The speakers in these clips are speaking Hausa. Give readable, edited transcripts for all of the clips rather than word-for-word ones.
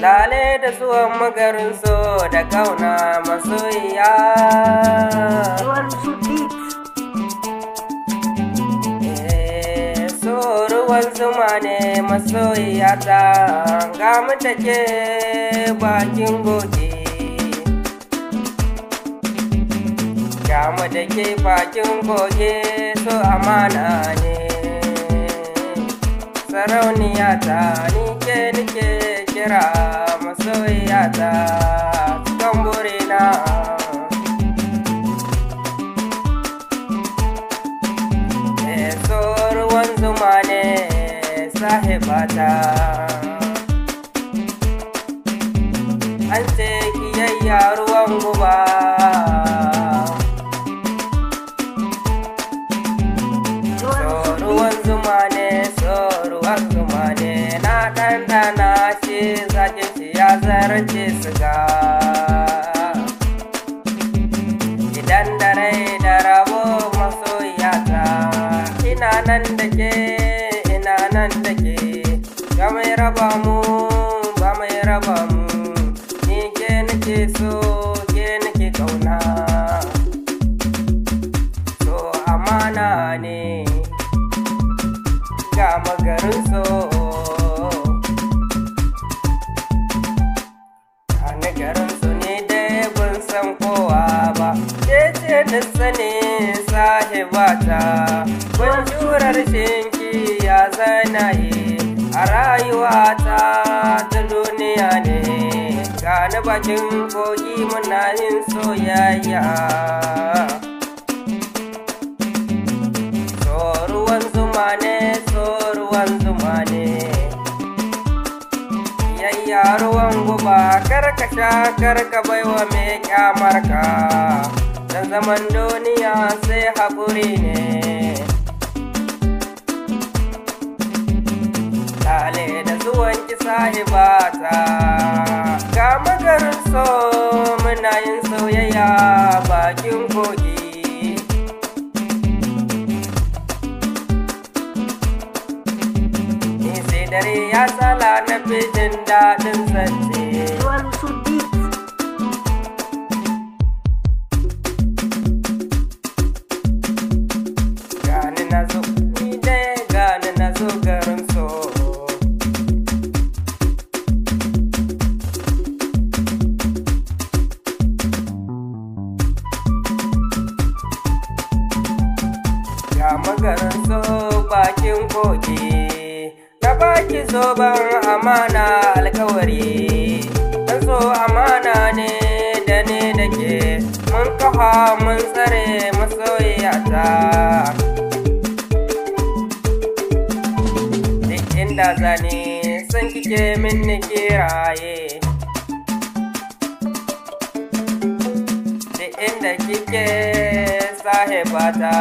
Lale da zuwan magarin so da kauna masoyiya. So ruwan zuma ne masoyiya ta, ga mu take bakin goge. Ga mu take bakin goge, so amana ne. Sarauniya ta nike nike kira masoyiya ta cikin burina. So ruwan zuma ne sahibata, an ce kiyayya ruwan guba. Ruwan zuma ne, so ruwan zuma ne, na ɗanɗana shi zaƙin shi ya zarce siga. Idan da rai da rabo masoyiyata, ina nan da ke, ina nan da ke, ga mai raba mu, ba mai raba mu, ni ke nake so, ke nake ƙauna. So amana ne ga magarin so, a nagarin so ne dai ban san kowa ba, ke ce na sani sahibata. Ban jurar shinki ya zanaye a rayuwata ta duniya ne, gani bakin kogi muna yin soyayya. Ruwan zuma ne, so ruwan zuma ne, yayya ruwan guba karka sha karka baiwa mai kyamarka, dan zaman duniya sai haƙuri ne. Lale da zuwan ki sahibata, ga magarin so muna yin soyayya bakin kogi. Dare ya sala na fi jin daɗin zance. Gani na zo, ni dai gani na zo garin so. Ga magarin so bakin kogi, na baki zoben amana alkawari, dan so amana ne da ne da ke, mun kafa mun tsare masoyiyata. Duk inda zane san kike min ni kiraye, duk inda kike sahibata,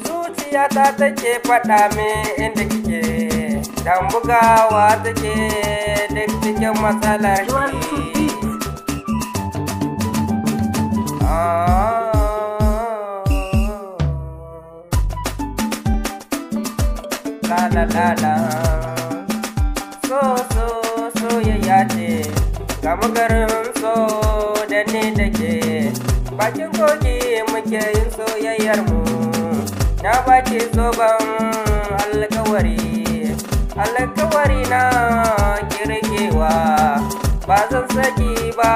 zuciyata take faɗa min inda kike. Dan bugawa take duk cikin matsalar ki. La la la la, so soyayya ce, ga magarin so da ni da ke, bakin kogi muke yin soyayyar mu. Na baki zoben alkawari na kirkewa, ba zan saki ba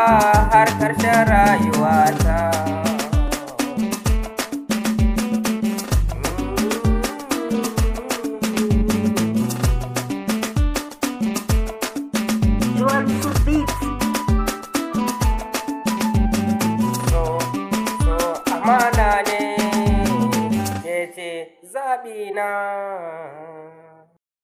har ƙarshen rayuwata. So amana ne, ke ce zaɓi na.